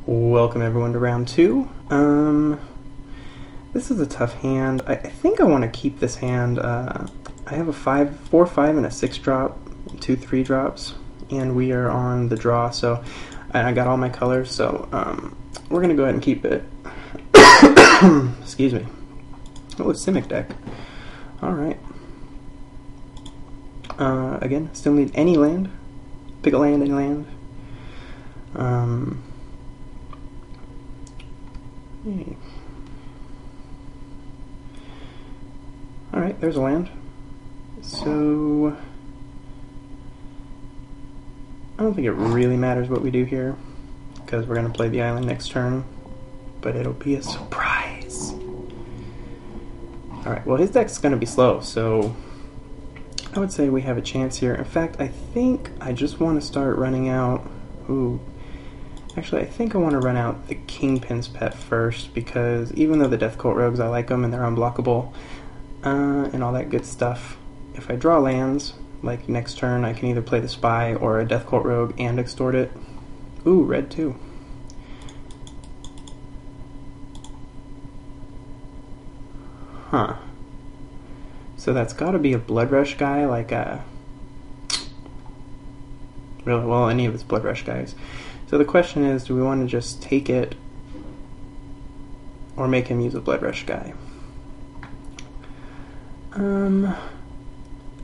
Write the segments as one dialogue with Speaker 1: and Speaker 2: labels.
Speaker 1: Welcome everyone to round two. This is a tough hand. I think I want to keep this hand. I have a 4, 5, and a 6 drop, 2, 3 drops, and we are on the draw. So I got all my colors. So we're gonna go ahead and keep it. Excuse me. Oh, a Simic deck. All right. Again, still need any land. Pick a land, any land. Alright, there's a land. So I don't think it really matters what we do here, because we're going to play the island next turn, but it'll be a surprise. Alright, well his deck's going to be slow, so I would say we have a chance here. In fact, I think I just want to start running out... Ooh. Actually, I think I want to run out the Kingpin's Pet first, because even though the Deathcult Rogues, I like them and they're unblockable, and all that good stuff, if I draw lands, like next turn, I can either play the Spy or a Deathcult Rogue and extort it. Ooh, red too. Huh. So that's got to be a Blood Rush guy, like a... Really, well, any of his Blood Rush guys. So the question is, do we want to just take it or make him use a Blood Rush guy?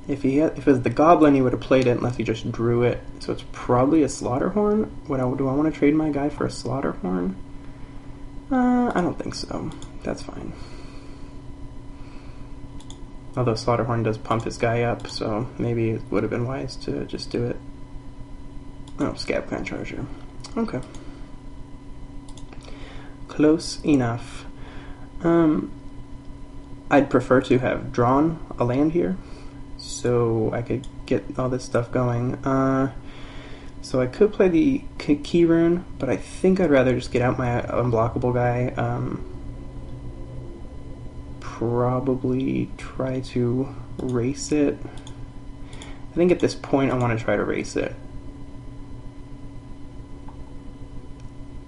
Speaker 1: If it was the Goblin, he would have played it unless he just drew it. So it's probably a Slaughterhorn. Do I want to trade my guy for a Slaughterhorn? I don't think so. That's fine. Although Slaughterhorn does pump his guy up, so maybe it would have been wise to just do it. Oh, Scab Clan Charger. Okay. Close enough. I'd prefer to have drawn a land here, so I could get all this stuff going. So I could play the Key Rune, but I think I'd rather just get out my unblockable guy. Probably try to race it. I think at this point I want to try to race it.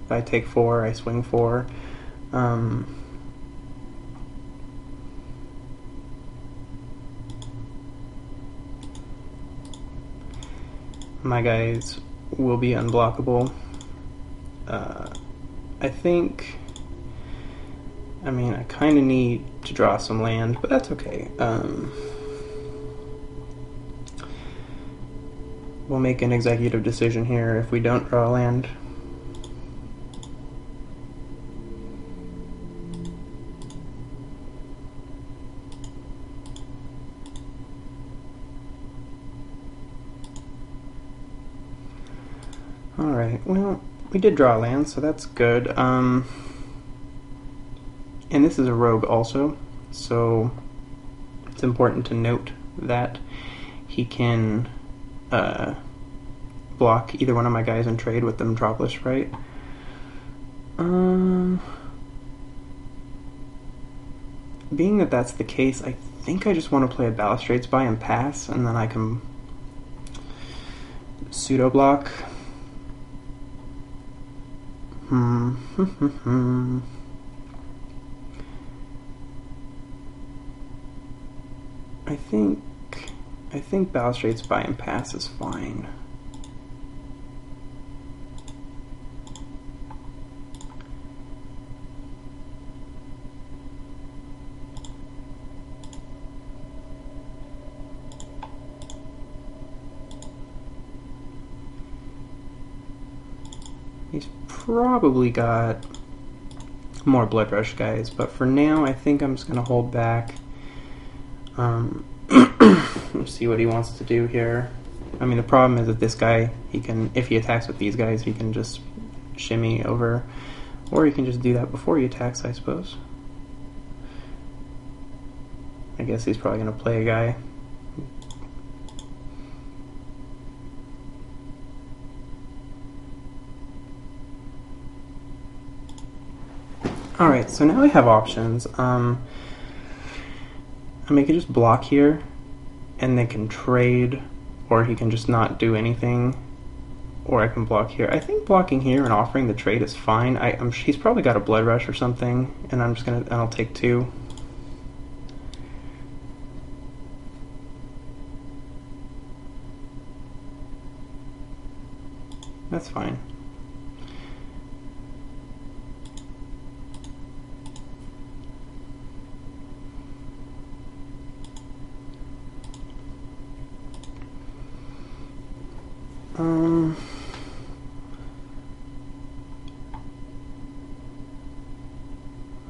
Speaker 1: If I take 4, I swing 4. My guys will be unblockable. I think... I mean, I kind of need to draw some land, but that's okay. We'll make an executive decision here if we don't draw land. Alright, well, we did draw land, so that's good. And this is a rogue also, so it's important to note that he can block either one of my guys and trade with the Metropolis Sprite. Being that that's the case, I think I just want to play a Balustrade Spy and pass, and then I can pseudo block. I think Balustrade Spy and pass is fine. He's probably got more Blood Rush guys, but for now I think I'm just going to hold back. Let's see what he wants to do here. I mean, the problem is that this guy, if he attacks with these guys, he can just shimmy over, or he can just do that before he attacks, I suppose. I guess he's probably going to play a guy. Alright, so now we have options. I mean, he can just block here, and they can trade, or he can just not do anything. or I can block here. I think blocking here and offering the trade is fine. He's probably got a blood rush or something, and I'll take 2. That's fine.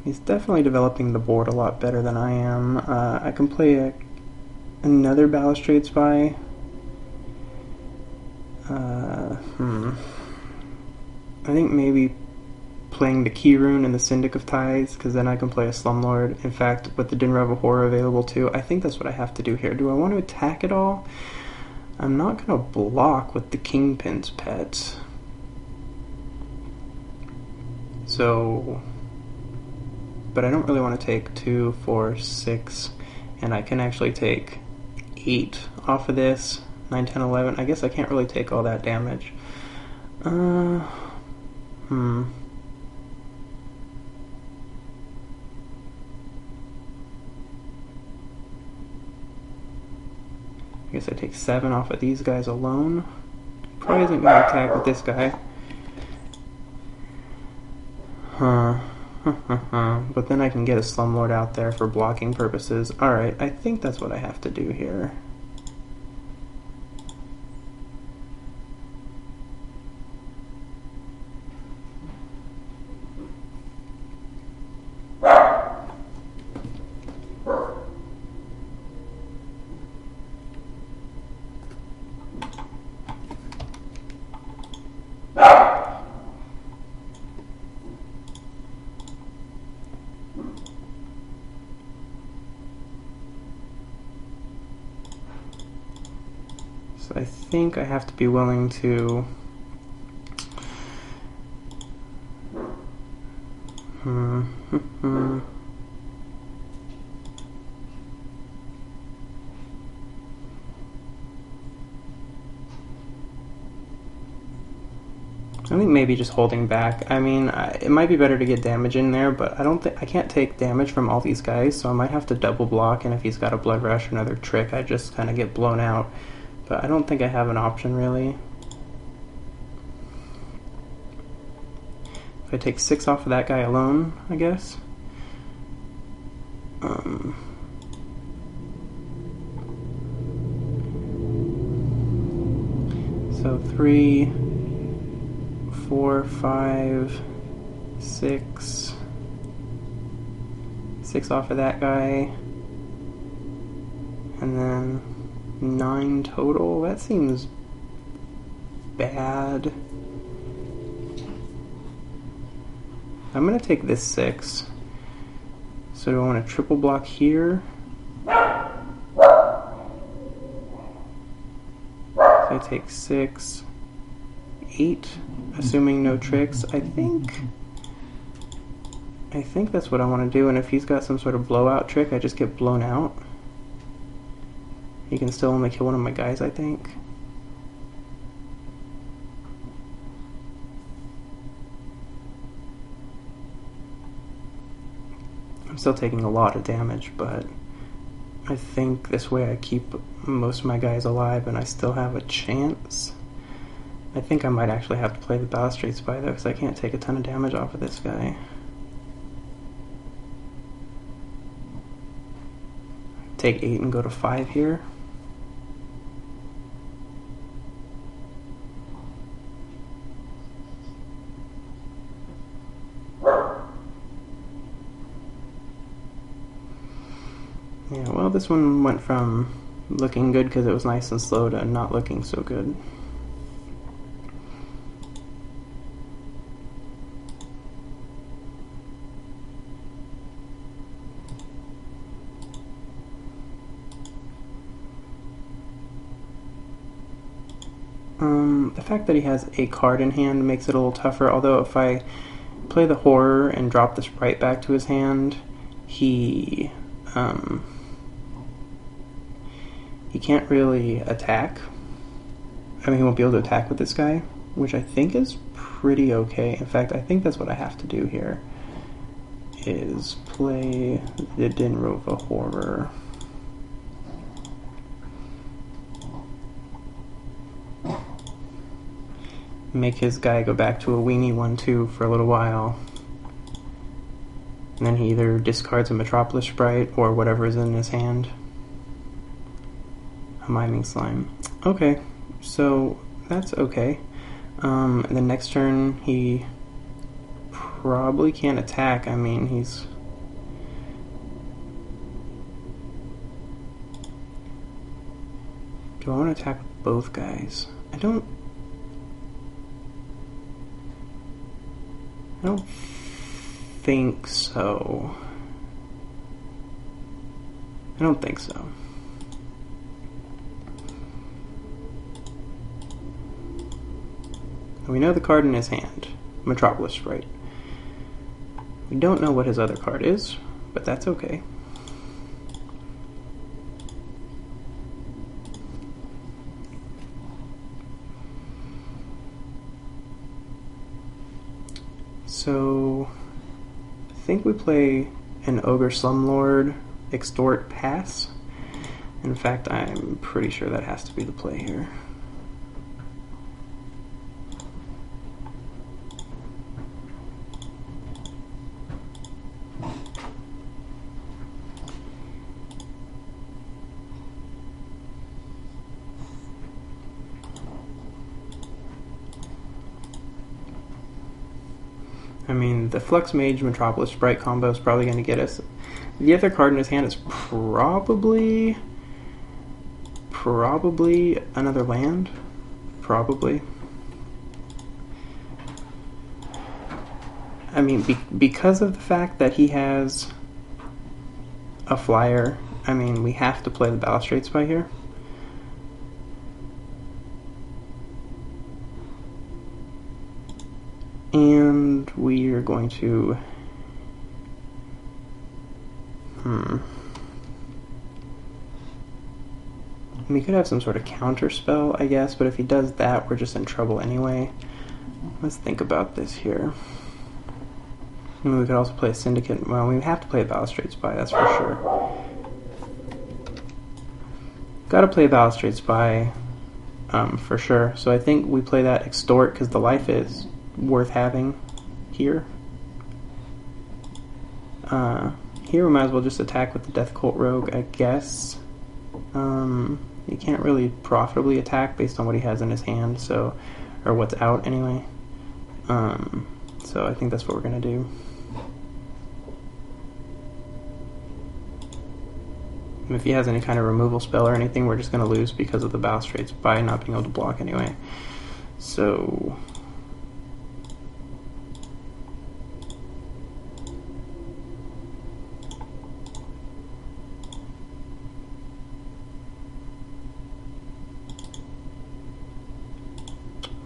Speaker 1: He's definitely developing the board a lot better than I am. I can play another Balustrade Spy. I think maybe playing the Key Rune and the Syndic of Ties, because then I can play a Slumlord. In fact, with the Dinner of Horror available too, I think that's what I have to do here. Do I want to attack at all? I'm not going to block with the Kingpin's pets. So, but I don't really want to take 2, 4, 6, and I can actually take 8 off of this. 9, 10, 11. I guess I can't really take all that damage. I guess I take 7 off of these guys alone. Probably isn't going to attack with this guy. But then I can get a Slumlord out there for blocking purposes. Alright, I think that's what I have to do here. So I think I have to be willing to I think maybe just holding back. I mean, it might be better to get damage in there, but I can't take damage from all these guys, so I might have to double block, and if he's got a Blood Rush or another trick, I just kind of get blown out. But I don't think I have an option, really. If I take 6 off of that guy alone, I guess. So 3, 4, 5, 6. 6 off of that guy. And then 9 total. That seems bad. I'm going to take this 6. So do I want to triple block here? So I take 6, 8, assuming no tricks. I think that's what I want to do, and if he's got some sort of blowout trick, I just get blown out. He can still only kill one of my guys, I think. I'm still taking a lot of damage, but I think this way I keep most of my guys alive and I still have a chance. I think I might actually have to play the Balustrade Spy though, because I can't take a ton of damage off of this guy. Take 8 and go to 5 here. Yeah, well, this one went from looking good because it was nice and slow to not looking so good. The fact that he has a card in hand makes it a little tougher, although if I play the Horror and drop the Sprite back to his hand, he can't really attack. I mean, he won't be able to attack with this guy. which I think is pretty okay. In fact, I think that's what I have to do here, is play the Dinrova Horror. Make his guy go back to a weenie 1/2 for a little while. And then he either discards a Metropolis Sprite or whatever is in his hand. A Miming Slime. Okay, so that's okay. And the next turn he probably can't attack. I mean, he's... Do I want to attack both guys? I don't think so. I don't think so. We know the card in his hand, Metropolis Sprite. We don't know what his other card is, but that's okay. So, I think we play an Ogre Slumlord Extort Pass. In fact, I'm pretty sure that has to be the play here. I mean, the Flux Mage Metropolis Sprite combo is probably going to get us. The other card in his hand is probably another land. Probably. I mean, because of the fact that he has a flyer, I mean, we have to play the Balustrade Spy here. And we are going to... We could have some sort of counter spell, I guess, but if he does that, we're just in trouble anyway. Let's think about this here. I mean, we could also play a Syndicate. Well, we have to play a Balustrade Spy, that's for sure. Gotta play a Balustrade Spy, for sure. So I think we play that Extort, because the life is worth having here. Here we might as well just attack with the Deathcult Rogue, I guess. He can't really profitably attack based on what he has in his hand, so, or what's out anyway. So I think that's what we're gonna do. And if he has any kind of removal spell or anything, we're just gonna lose because of the Balustrade Spy not being able to block anyway. So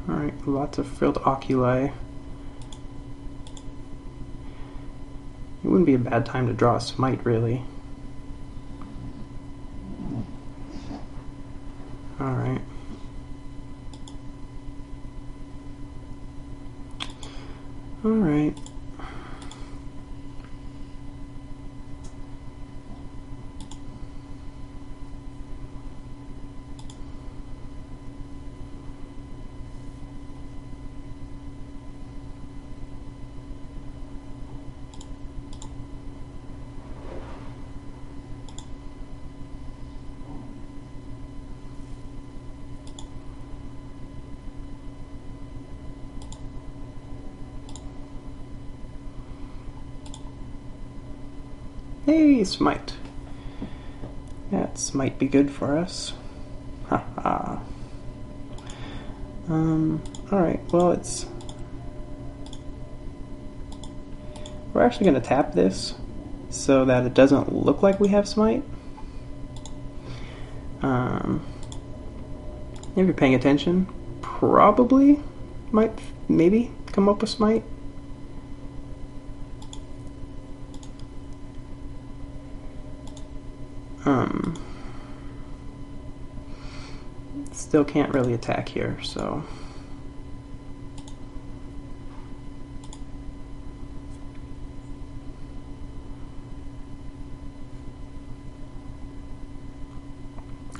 Speaker 1: alright, lots of frilled oculi. It wouldn't be a bad time to draw a smite, really. Alright. Alright. Hey, smite. That might be good for us. Haha. Alright, well, we're actually going to tap this so that it doesn't look like we have smite. If you're paying attention, probably maybe come up with smite. Still can't really attack here, so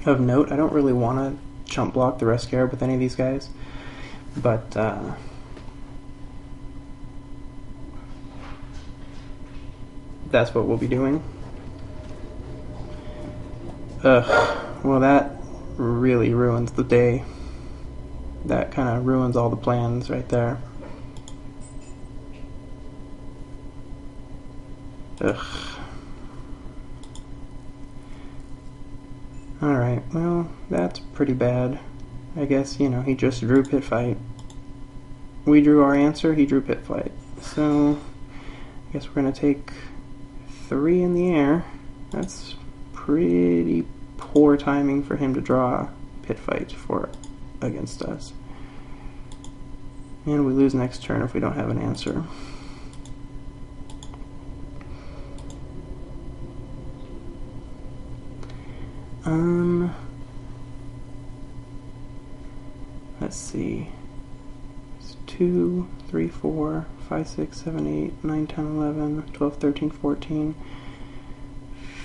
Speaker 1: of note. I don't really want to jump block the Rescue with any of these guys, but that's what we'll be doing. Well, that really ruins the day. That kind of ruins all the plans right there. Alright, well, that's pretty bad. I guess, you know, he just drew Pit Fight. We drew our answer, he drew Pit Fight. So, I guess we're going to take 3 in the air. That's pretty poor timing for him to draw Pit Fight against us. And we lose next turn if we don't have an answer. Let's see. It's 2, 3, 4, 5, 6, 7, 8, 9, 10, 11, 12, 13, 14,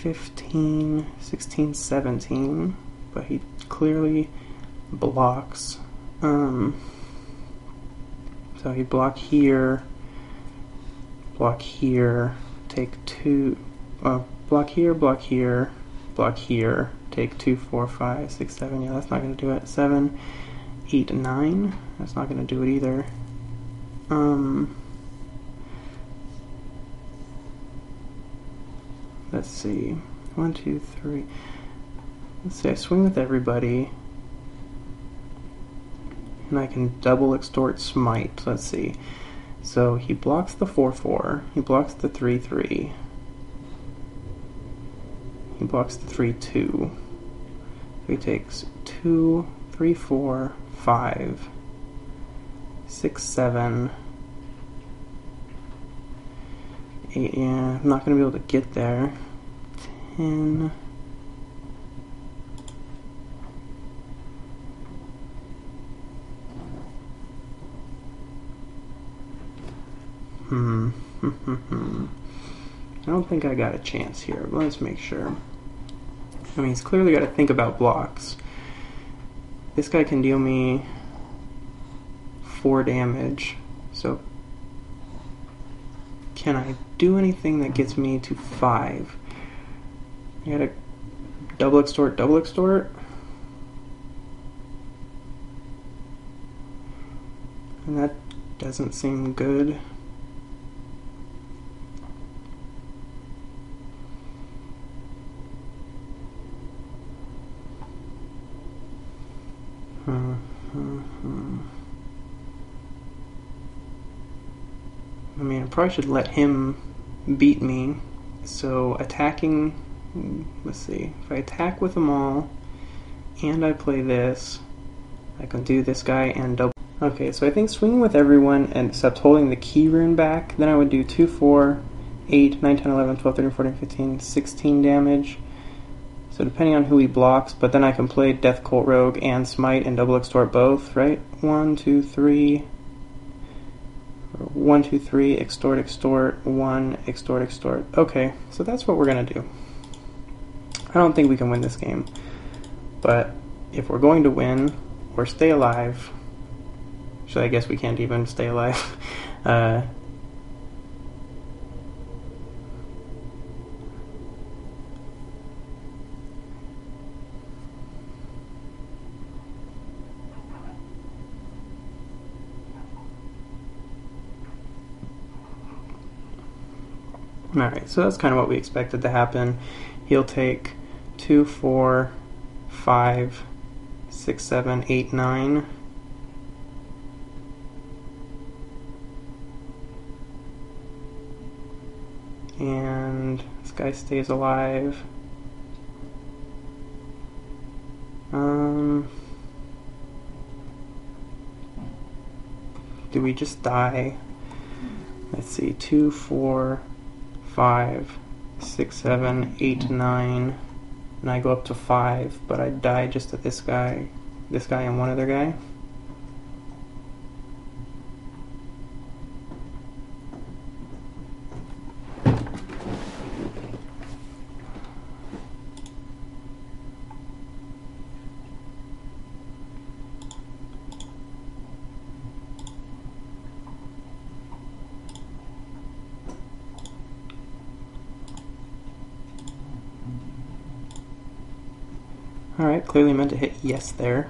Speaker 1: 15, 16, 17. But he clearly blocks. So he'd block here, take 2, block here, block here, block here, take 2, 4, 5, 6, 7. Yeah, that's not going to do it. 7, 8, 9. That's not going to do it either. Let's see. 1, 2, 3. Let's see, I swing with everybody. And I can double extort smite. Let's see. So he blocks the 4, 4. He blocks the 3, 3. He blocks the 3, 2. So he takes 2, 3, 4, 5, 6, 7, 8. Yeah, I'm not going to be able to get there. 10. I don't think I got a chance here, but let's make sure. I mean, he's clearly got to think about blocks. This guy can deal me 4 damage, so can I do anything that gets me to 5? I gotta double extort, and that doesn't seem good. I mean, I probably should let him beat me. So attacking, let's see, if I attack with them all, and I play this, I can do this guy and double. Okay, so I think swinging with everyone and except holding the key rune back, then I would do 2, 4, 8, 9, 10, 11, 12, 13, 14, 15, 16 damage. So depending on who he blocks, but then I can play Deathcult Rogue and Smite and double extort both, right? 1, 2, 3. 1, 2, 3, extort, 1, extort. Okay, so that's what we're gonna do. I don't think we can win this game, but if we're going to win or stay alive, so I guess we can't even stay alive. Alright, so that's kind of what we expected to happen. He'll take 2, 4, 5, 6, 7, 8, 9. And this guy stays alive. Do we just die? Let's see, 2, 4, 5, 6, 7, 8, 9, and I go up to 5, but I die just at this guy and one other guy. Alright, clearly meant to hit yes there.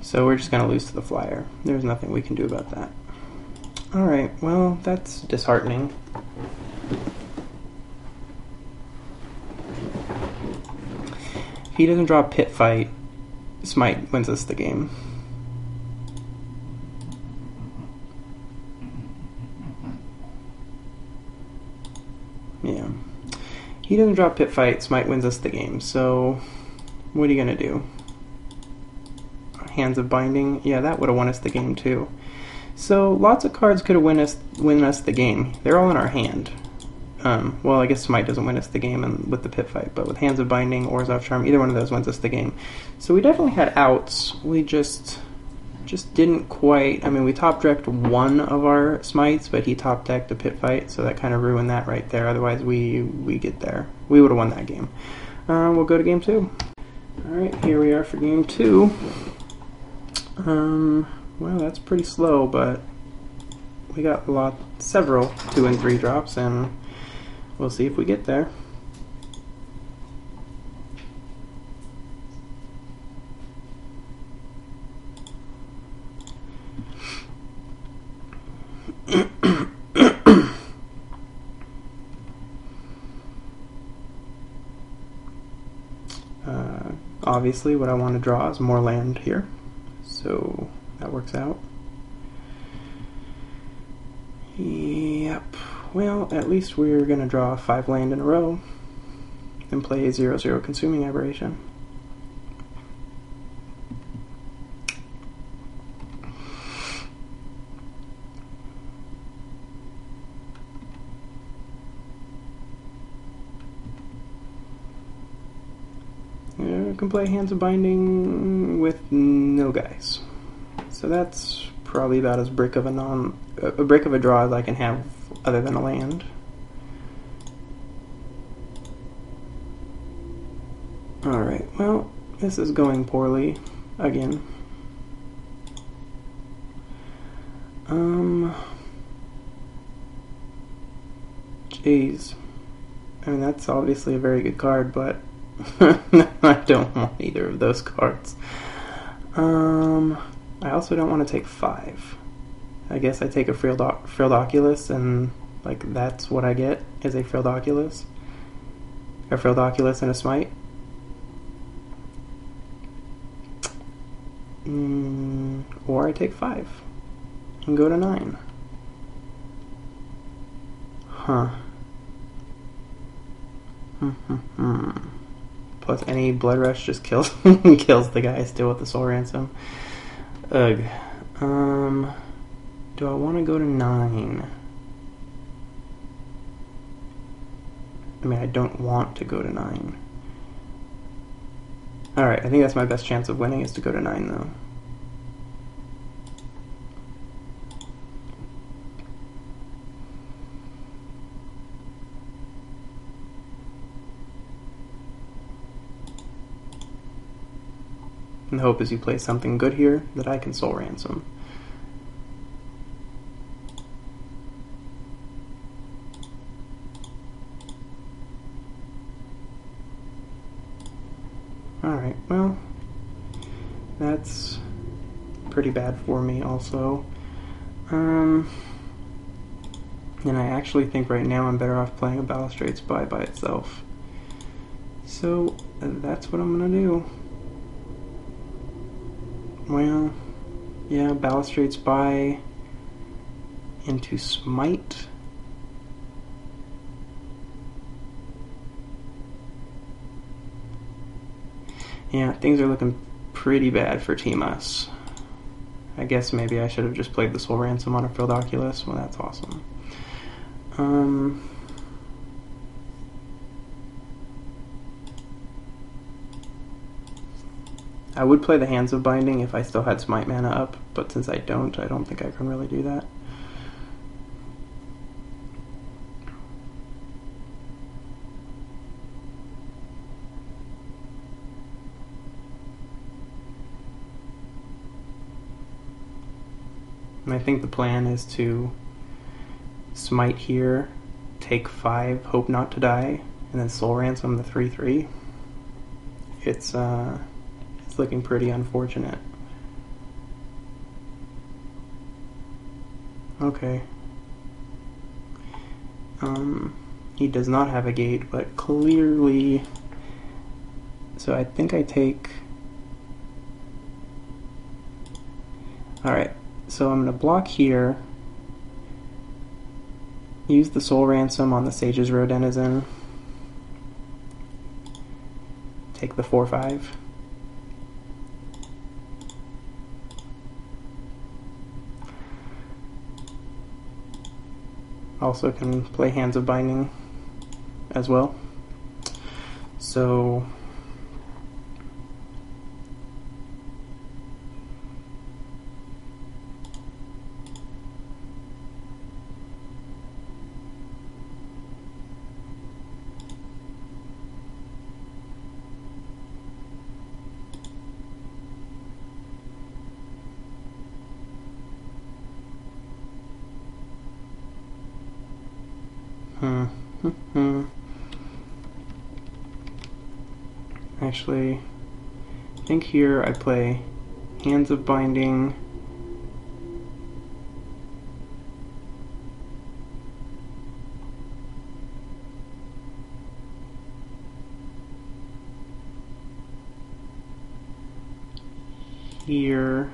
Speaker 1: So we're just going to lose to the flyer. There's nothing we can do about that. Alright, well, that's disheartening. If he doesn't draw Pit Fight, Smite wins us the game. Yeah. He doesn't draw Pit Fight, Smite wins us the game. So, what are you going to do? Hands of Binding? Yeah, that would have won us the game too. So, lots of cards could have win us the game. They're all in our hand. Well, I guess Smite doesn't win us the game with the Pit Fight, but with Hands of Binding, Orzhov Charm, either one of those wins us the game. So we definitely had outs. We just didn't quite. I mean, we top decked one of our Smites, but he top decked a Pit Fight, so that kind of ruined that right there. Otherwise, we get there. We would have won that game. We'll go to game 2. Alright, here we are for game 2. Well, that's pretty slow, but we got several 2 and 3 drops, and we'll see if we get there. Obviously, what I want to draw is more land here, so that works out. Yep. Well, at least we're going to draw 5 land in a row and play a 0/0 Consuming Aberration. We can play Hands of Binding with no guys. So that's probably about as brick of a draw as I can have other than a land. Alright, well, this is going poorly again. Jeez. I mean, that's obviously a very good card, but I don't want either of those cards. I also don't want to take 5. I guess I take a Frilled Oculus, and like that's what I get is a Frilled Oculus. A Frilled Oculus and a Smite. Or I take 5 and go to 9. Huh. Plus any Blood Rush just kills kills the guy still with the Soul Ransom. Ugh. Do I want to go to 9? I mean, I don't want to go to 9. Alright, I think that's my best chance of winning is to go to 9 though. And the hope is you play something good here that I can Soul Ransom. Alright, well, that's pretty bad for me also. And I actually think right now I'm better off playing a Balustrade Spy by itself. So, that's what I'm gonna do. Well, yeah, Balustrade Spy into Smite. Yeah, things are looking pretty bad for Team Us. I guess maybe I should have just played the Soul Ransom on a Frilled Oculus. Well, that's awesome. I would play the Hands of Binding if I still had Smite mana up, but since I don't think I can really do that. And I think the plan is to smite here, take 5, hope not to die, and then soul ransom the 3/3. It's looking pretty unfortunate. Okay. He does not have a gate, but clearly... So I think I take... Alright, so I'm going to block here, use the soul ransom on the Sage's Row Denizen, take the 4/5. Also can play Hands of Binding as well. So actually, I think here I play Hands of Binding, here,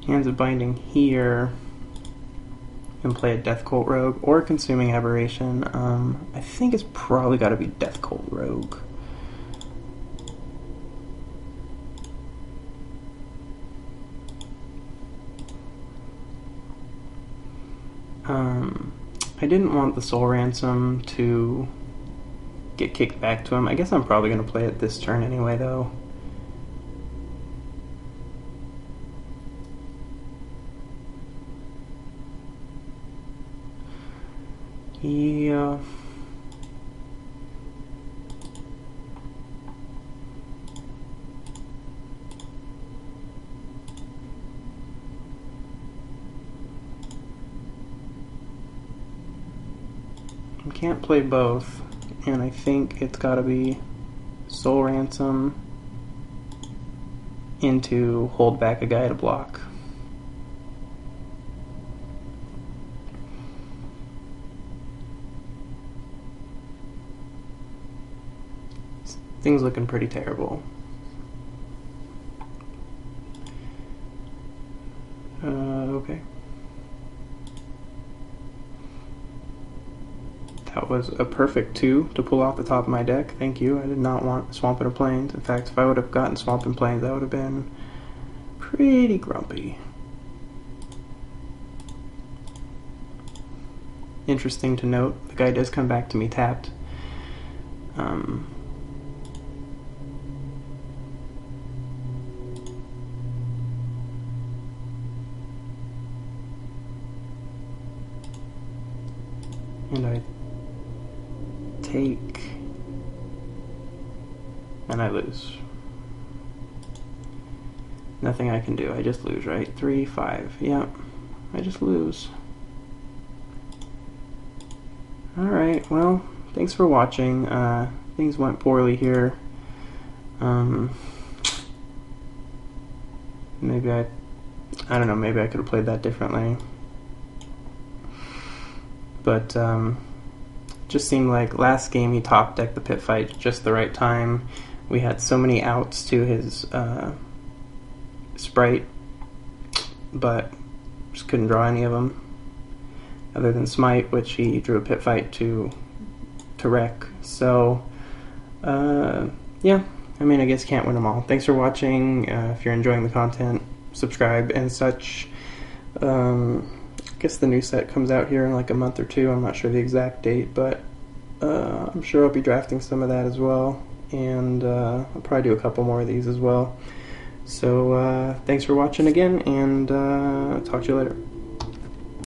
Speaker 1: Hands of Binding here, and play a deathcult rogue or consuming aberration. I think it's probably got to be deathcult rogue. I didn't want the soul ransom to get kicked back to him. I guess I'm probably going to play it this turn anyway, though. Yeah. I can't play both, and I think it's gotta be soul ransom into hold back a guy to block. Things looking pretty terrible. Okay. That was a perfect 2 to pull off the top of my deck. Thank you. I did not want Swamp and Plains. In fact, if I would have gotten Swamp and Plains, I would have been pretty grumpy. Interesting to note, the guy does come back to me tapped. And I take, and I lose. Nothing I can do, I just lose, right? 3, 5, yeah, I just lose. Alright, well, thanks for watching. Things went poorly here. Maybe I don't know, maybe I could have played that differently. But just seemed like last game he top decked the pit fight just the right time. We had so many outs to his Sprite, but just couldn't draw any of them other than Smite, which he drew a pit fight to wreck. So yeah, I mean, I guess can't win them all. Thanks for watching. If you're enjoying the content, subscribe and such. I guess the new set comes out here in like a month or two. I'm not sure the exact date, but I'm sure I'll be drafting some of that as well, and I'll probably do a couple more of these as well. So thanks for watching again, and talk to you later.